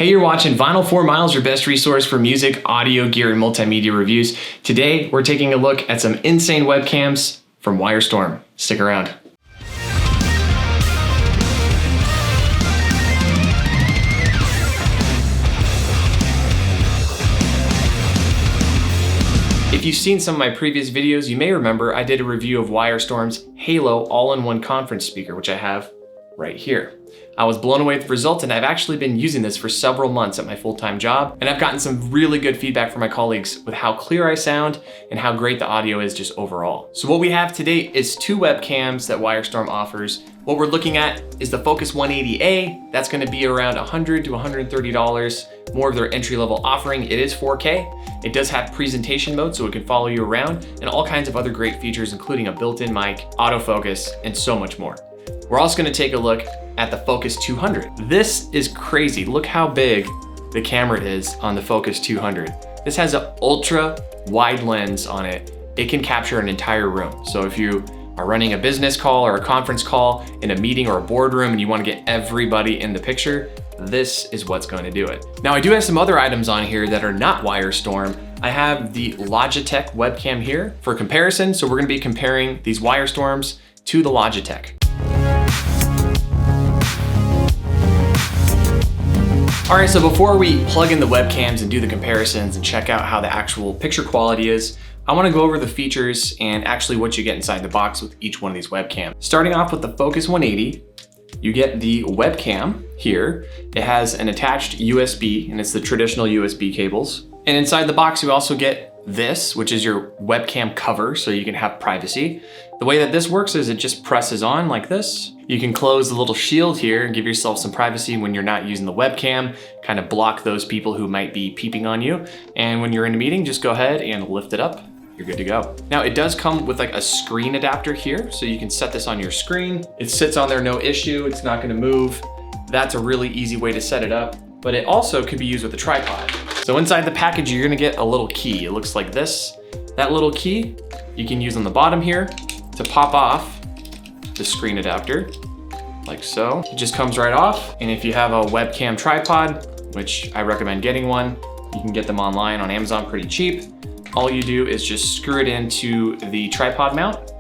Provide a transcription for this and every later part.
Hey, you're watching Vinyl 4 Miles, your best resource for music, audio, gear, and multimedia reviews. Today, we're taking a look at some insane webcams from WyreStorm. Stick around. If you've seen some of my previous videos, you may remember I did a review of WyreStorm's Halo all-in-one conference speaker, which I have right here. I was blown away with the results, and I've actually been using this for several months at my full-time job, and I've gotten some really good feedback from my colleagues with how clear I sound and how great the audio is just overall. So what we have today is two webcams that WyreStorm offers. What we're looking at is the Focus 180A. That's gonna be around $100 to $130, more of their entry-level offering. It is 4K. It does have presentation mode, so it can follow you around, and all kinds of other great features, including a built-in mic, autofocus, and so much more. We're also gonna take a look at the Focus 200. This is crazy. Look how big the camera is on the Focus 200. This has an ultra wide lens on it. It can capture an entire room. So if you are running a business call or a conference call in a meeting or a boardroom and you want to get everybody in the picture, this is what's going to do it. Now I do have some other items on here that are not WyreStorm. I have the Logitech webcam here for comparison. So we're going to be comparing these WyreStorms to the Logitech. All right, so before we plug in the webcams and do the comparisons and check out how the actual picture quality is, I wanna go over the features and actually what you get inside the box with each one of these webcams. Starting off with the Focus 180, you get the webcam here. It has an attached USB, and it's the traditional USB cables. And inside the box, you also get this, which is your webcam cover, so you can have privacy. The way that this works is it just presses on like this. You can close the little shield here and give yourself some privacy when you're not using the webcam, kind of block those people who might be peeping on you. And when you're in a meeting, just go ahead and lift it up. You're good to go. Now it does come with like a screen adapter here, so you can set this on your screen. It sits on there, no issue. It's not gonna move. That's a really easy way to set it up, but it also could be used with a tripod. So inside the package, you're gonna get a little key. It looks like this. That little key you can use on the bottom here to pop off the screen adapter, like so. It just comes right off. And if you have a webcam tripod, which I recommend getting one, you can get them online on Amazon pretty cheap. All you do is just screw it into the tripod mount.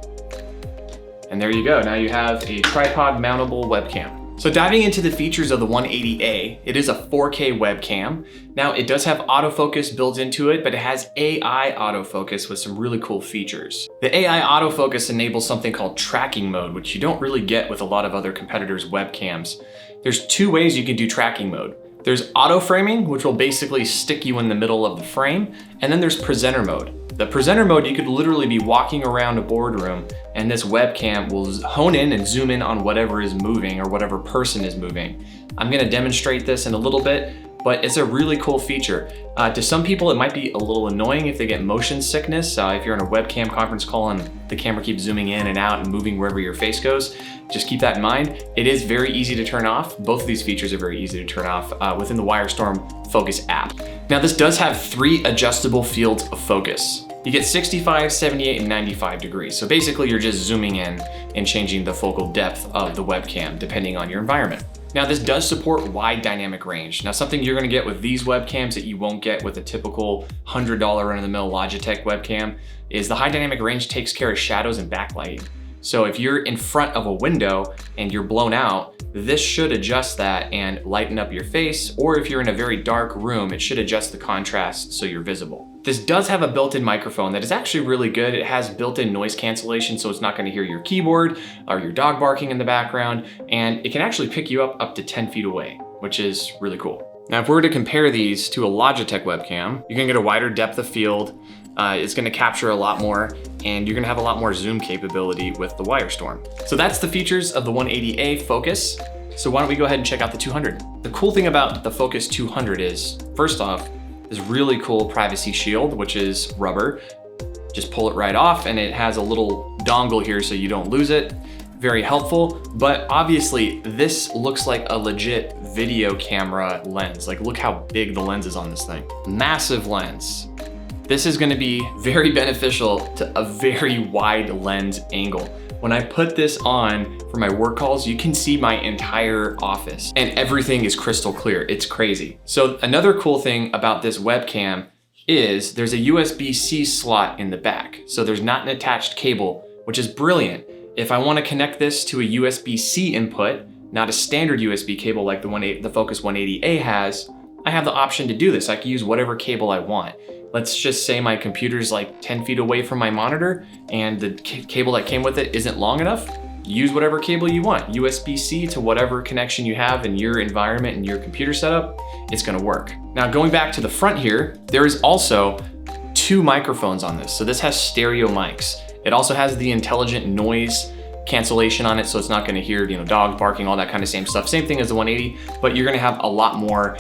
And there you go. Now you have a tripod mountable webcam. So diving into the features of the 180A, it is a 4K webcam. Now it does have autofocus built into it, but it has AI autofocus with some really cool features. The AI autofocus enables something called tracking mode, which you don't really get with a lot of other competitors' webcams. There's two ways you can do tracking mode. There's auto framing, which will basically stick you in the middle of the frame, and then there's presenter mode. The presenter mode, you could literally be walking around a boardroom and this webcam will hone in and zoom in on whatever is moving or whatever person is moving. I'm gonna demonstrate this in a little bit, but it's a really cool feature. To some people, it might be a little annoying if they get motion sickness. If you're in a webcam conference call and the camera keeps zooming in and out and moving wherever your face goes, just keep that in mind. It is very easy to turn off. Both of these features are very easy to turn off within the WyreStorm Focus app. Now this does have 3 adjustable fields of focus. You get 65, 78, and 95 degrees. So basically you're just zooming in and changing the focal depth of the webcam depending on your environment. Now this does support wide dynamic range. Now something you're gonna get with these webcams that you won't get with a typical $100 run-of-the-mill Logitech webcam is the high dynamic range takes care of shadows and backlighting. So if you're in front of a window and you're blown out, this should adjust that and lighten up your face, or if you're in a very dark room, it should adjust the contrast so you're visible. This does have a built-in microphone that is actually really good. It has built-in noise cancellation, so it's not gonna hear your keyboard or your dog barking in the background, and it can actually pick you up to 10 feet away, which is really cool. Now, if we were to compare these to a Logitech webcam, you're gonna get a wider depth of field. It's gonna capture a lot more, and you're gonna have a lot more zoom capability with the WyreStorm. So that's the features of the 180A Focus. So why don't we go ahead and check out the 200. The cool thing about the Focus 200 is, first off, this really cool privacy shield, which is rubber. Just pull it right off, and it has a little dongle here so you don't lose it. Very helpful, but obviously this looks like a legit video camera lens. Like look how big the lens is on this thing. Massive lens. This is gonna be very beneficial to a very wide lens angle. when I put this on for my work calls, you can see my entire office and everything is crystal clear. It's crazy. So another cool thing about this webcam is there's a USB-C slot in the back. So there's not an attached cable, which is brilliant. If I want to connect this to a USB-C input, not a standard USB cable like the Focus 180A has, I have the option to do this. I can use whatever cable I want. Let's just say my computer's like 10 feet away from my monitor and the cable that came with it isn't long enough. Use whatever cable you want, USB-C to whatever connection you have in your environment and your computer setup, it's gonna work. Now going back to the front here, there is also 2 microphones on this. So this has stereo mics. It also has the intelligent noise cancellation on it, so it's not gonna hear, dogs barking, all that kind of same stuff. Same thing as the 180, but you're gonna have a lot more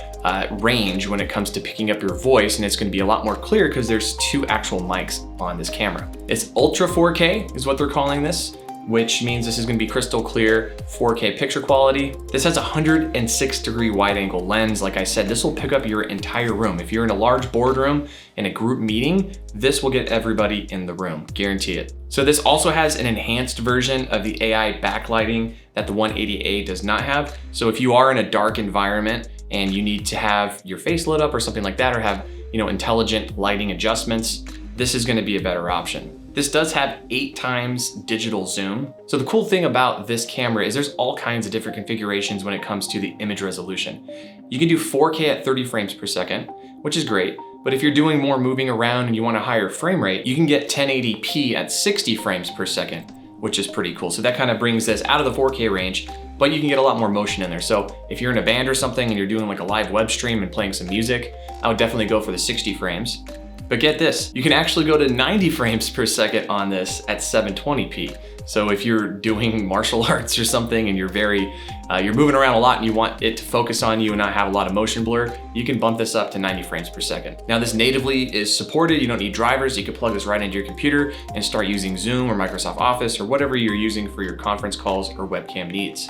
range when it comes to picking up your voice, and it's gonna be a lot more clear because there's 2 actual mics on this camera. It's Ultra 4K is what they're calling this, which means this is gonna be crystal clear 4K picture quality. This has a 106-degree wide angle lens. Like I said, this will pick up your entire room. If you're in a large boardroom in a group meeting, this will get everybody in the room, guarantee it. So this also has an enhanced version of the AI backlighting that the 180A does not have. So if you are in a dark environment and you need to have your face lit up or something like that, or have intelligent lighting adjustments, this is gonna be a better option. This does have 8 times digital zoom. So the cool thing about this camera is there's all kinds of different configurations when it comes to the image resolution. You can do 4K at 30 frames per second, which is great. But if you're doing more moving around and you want a higher frame rate, you can get 1080p at 60 frames per second, which is pretty cool. So that kind of brings this out of the 4K range, but you can get a lot more motion in there. So if you're in a band or something and you're doing like a live web stream and playing some music, I would definitely go for the 60 frames. But get this, you can actually go to 90 frames per second on this at 720p. So if you're doing martial arts or something and you're moving around a lot and you want it to focus on you and not have a lot of motion blur, you can bump this up to 90 frames per second. Now this natively is supported. You don't need drivers. You can plug this right into your computer and start using Zoom or Microsoft Office or whatever you're using for your conference calls or webcam needs.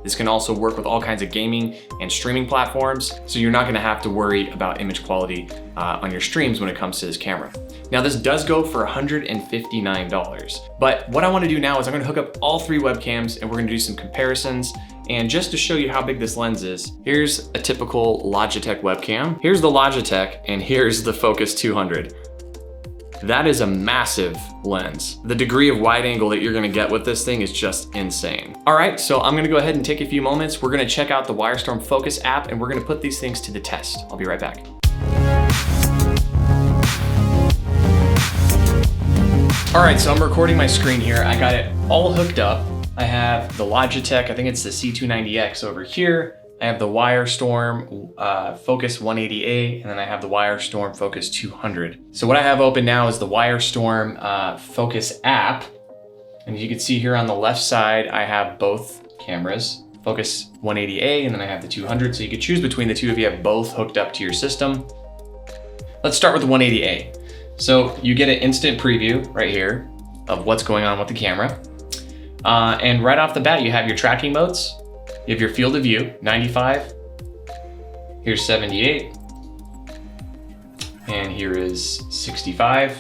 This can also work with all kinds of gaming and streaming platforms, so you're not gonna have to worry about image quality on your streams when it comes to this camera. Now this does go for $159, but what I wanna do now is I'm gonna hook up all 3 webcams and we're gonna do some comparisons. And just to show you how big this lens is, here's a typical Logitech webcam. Here's the Logitech and here's the Focus 200. That is a massive lens. The degree of wide angle that you're gonna get with this thing is just insane. All right, so I'm gonna go ahead and take a few moments. We're gonna check out the WyreStorm Focus app and we're gonna put these things to the test. I'll be right back. All right, so I'm recording my screen here. I got it all hooked up. I have the Logitech, I think it's the C290X over here. I have the WyreStorm Focus 180A, and then I have the WyreStorm Focus 200. So what I have open now is the WyreStorm Focus app. And you can see here on the left side, I have both cameras, Focus 180A, and then I have the 200. So you could choose between the two if you have both hooked up to your system. Let's start with the 180A. So you get an instant preview right here of what's going on with the camera. And right off the bat, you have your tracking modes. You have your field of view, 95, here's 78, and here is 65.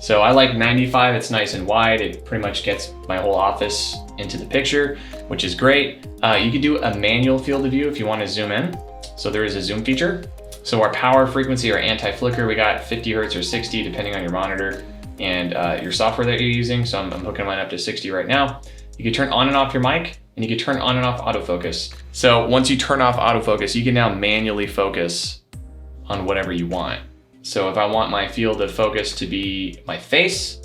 So I like 95, it's nice and wide. It pretty much gets my whole office into the picture, which is great. You can do a manual field of view if you want to zoom in. So there is a zoom feature. So our power, frequency, or anti-flicker, we got 50 hertz or 60, depending on your monitor and your software that you're using. So I'm hooking mine up to 60 right now. You can turn on and off your mic, and you can turn on and off autofocus. So once you turn off autofocus, you can now manually focus on whatever you want. So if I want my field of focus to be my face,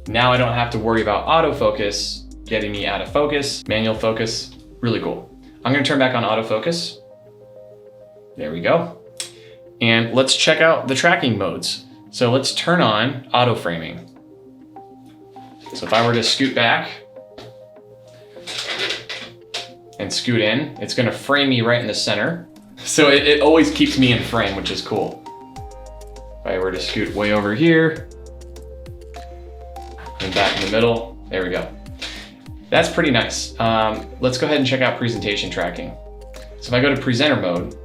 now I don't have to worry about autofocus getting me out of focus. Manual focus, really cool. I'm gonna turn back on autofocus. There we go. And let's check out the tracking modes. So let's turn on auto framing. So if I were to scoot back and scoot in, it's gonna frame me right in the center. So it always keeps me in frame, which is cool. If I were to scoot way over here and back in the middle, there we go. That's pretty nice. Let's go ahead and check out presentation tracking. So if I go to presenter mode,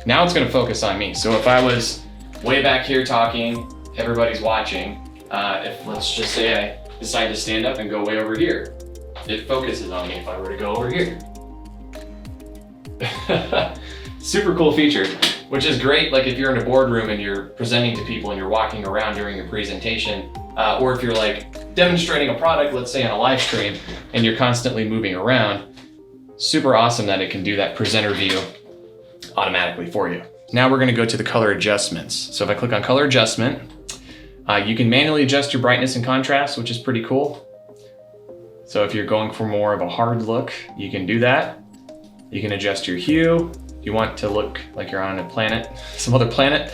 now it's gonna focus on me. So if I was way back here talking, everybody's watching. If let's just say I decide to stand up and go way over here, it focuses on me if I were to go over here. Super cool feature, which is great like if you're in a boardroom and you're presenting to people and you're walking around during your presentation, or if you're like demonstrating a product, let's say on a live stream, and you're constantly moving around. Super awesome that it can do that presenter view automatically for you. Now we're gonna go to the color adjustments. So if I click on color adjustment, you can manually adjust your brightness and contrast, which is pretty cool. So if you're going for more of a hard look, you can do that. You can adjust your hue. If you want to look like you're on a planet, some other planet,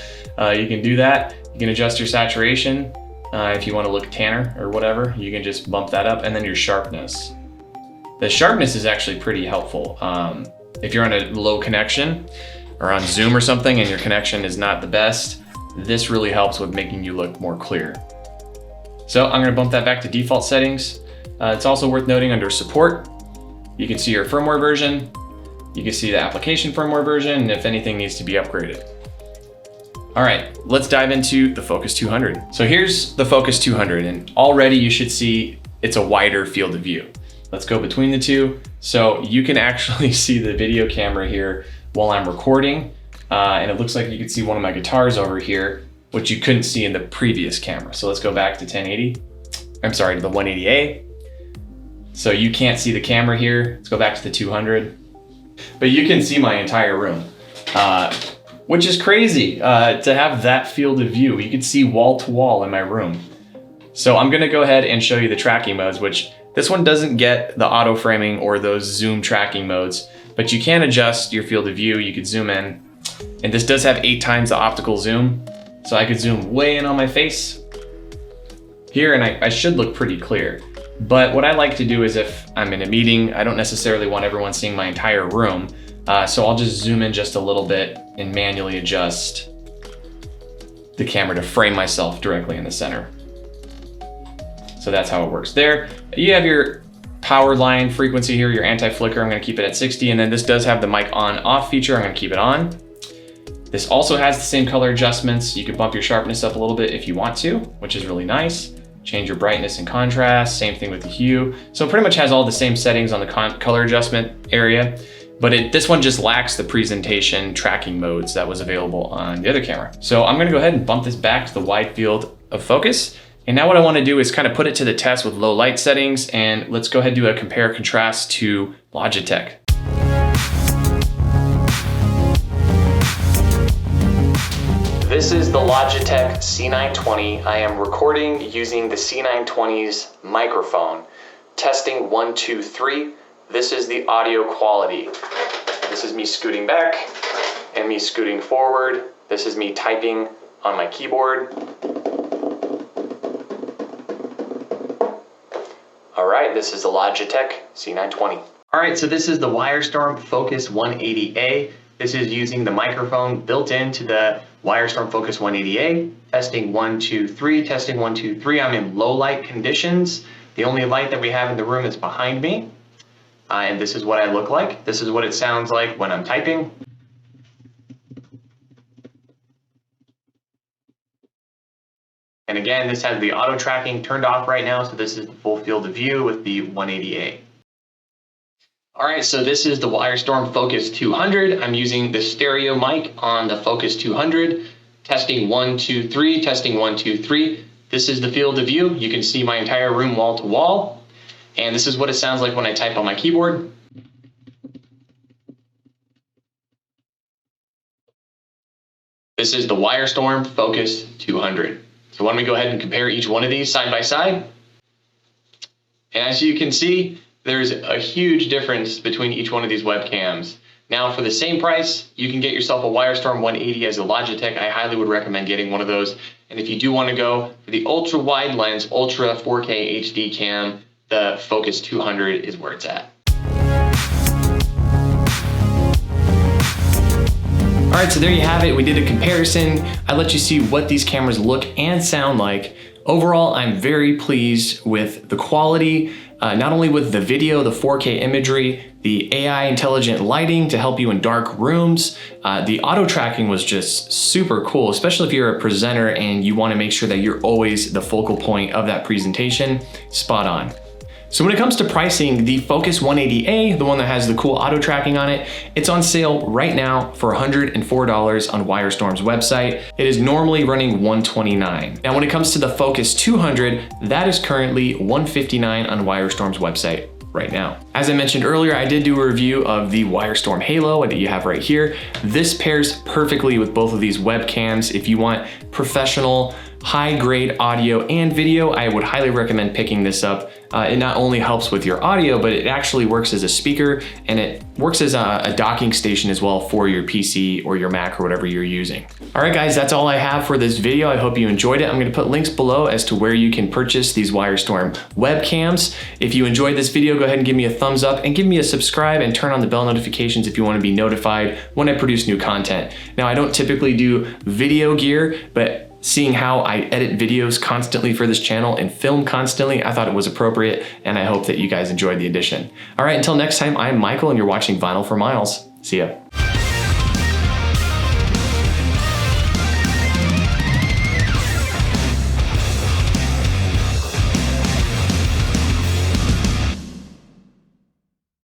you can do that. You can adjust your saturation. If you want to look tanner or whatever, you can just bump that up, and then your sharpness. The sharpness is actually pretty helpful. If you're on a low connection or on Zoom or something and your connection is not the best, this really helps with making you look more clear. So I'm gonna bump that back to default settings. It's also worth noting under support, you can see your firmware version, you can see the application firmware version, and if anything needs to be upgraded. All right, let's dive into the Focus 200. So here's the Focus 200, and already you should see it's a wider field of view. Let's go between the two. So you can actually see the video camera here while I'm recording, and it looks like you can see one of my guitars over here, which you couldn't see in the previous camera. So let's go back to 1080. I'm sorry, to the 180A. So you can't see the camera here. Let's go back to the 200. But you can see my entire room, which is crazy to have that field of view. You can see wall to wall in my room. So I'm gonna go ahead and show you the tracking modes, which this one doesn't get the auto framing or those zoom tracking modes, but you can adjust your field of view. You could zoom in, and this does have 8 times the optical zoom. So I could zoom way in on my face here, and I should look pretty clear. But what I like to do is if I'm in a meeting, I don't necessarily want everyone seeing my entire room. So I'll just zoom in just a little bit and manually adjust the camera to frame myself directly in the center. So that's how it works there. You have your power line frequency here, your anti-flicker. I'm gonna keep it at 60. And then this does have the mic on off feature. I'm gonna keep it on. This also has the same color adjustments. You can bump your sharpness up a little bit if you want to, which is really nice. Change your brightness and contrast, same thing with the hue. So it pretty much has all the same settings on the color adjustment area, but this one just lacks the presentation tracking modes that was available on the other camera. So I'm gonna go ahead and bump this back to the wide field of focus. And now what I wanna do is kind of put it to the test with low light settings, and let's go ahead and do a compare contrast to Logitech. This is the Logitech C920. I am recording using the C920's microphone. Testing 1, 2, 3. This is the audio quality. This is me scooting back and me scooting forward. This is me typing on my keyboard. All right, this is the Logitech C920. All right, so this is the WyreStorm Focus 180A. This is using the microphone built into the WyreStorm Focus 180A. Testing 1, 2, 3, testing 1, 2, 3. I'm in low light conditions. The only light that we have in the room is behind me. And this is what I look like. This is what it sounds like when I'm typing. And again, this has the auto tracking turned off right now. So this is the full field of view with the 180A. All right, so this is the WyreStorm Focus 200. I'm using the stereo mic on the Focus 200. Testing 1, 2, 3, testing 1, 2, 3. This is the field of view. You can see my entire room wall to wall. And this is what it sounds like when I type on my keyboard. This is the WyreStorm Focus 200. So why don't we go ahead and compare each one of these side by side. And as you can see, there's a huge difference between each one of these webcams. Now for the same price, you can get yourself a WyreStorm 180 as a Logitech. I highly would recommend getting one of those. And if you do want to go for the ultra wide lens, ultra 4K HD cam, the Focus 200 is where it's at. All right, so there you have it. We did a comparison. I let you see what these cameras look and sound like. Overall, I'm very pleased with the quality, not only with the video, the 4K imagery, the AI intelligent lighting to help you in dark rooms. The auto tracking was just super cool, especially if you're a presenter and you want to make sure that you're always the focal point of that presentation. Spot on. So when it comes to pricing, the Focus 180A, the one that has the cool auto tracking on it, it's on sale right now for $104 on WyreStorm's website. It is normally running $129. Now when it comes to the Focus 200, that is currently $159 on WyreStorm's website right now. As I mentioned earlier, I did do a review of the WyreStorm Halo that you have right here. This pairs perfectly with both of these webcams. If you want professional, high-grade audio and video, I would highly recommend picking this up. It not only helps with your audio, but it actually works as a speaker, and it works as a docking station as well for your PC or your Mac or whatever you're using. All right, guys, that's all I have for this video. I hope you enjoyed it. I'm gonna put links below as to where you can purchase these WyreStorm webcams. If you enjoyed this video, go ahead and give me a thumbs up and give me a subscribe and turn on the bell notifications if you wanna be notified when I produce new content. Now, I don't typically do video gear, but seeing how I edit videos constantly for this channel and film constantly, I thought it was appropriate, and I hope that you guys enjoyed the addition. All right, until next time, I'm Michael and you're watching Vinyl for Miles. See ya.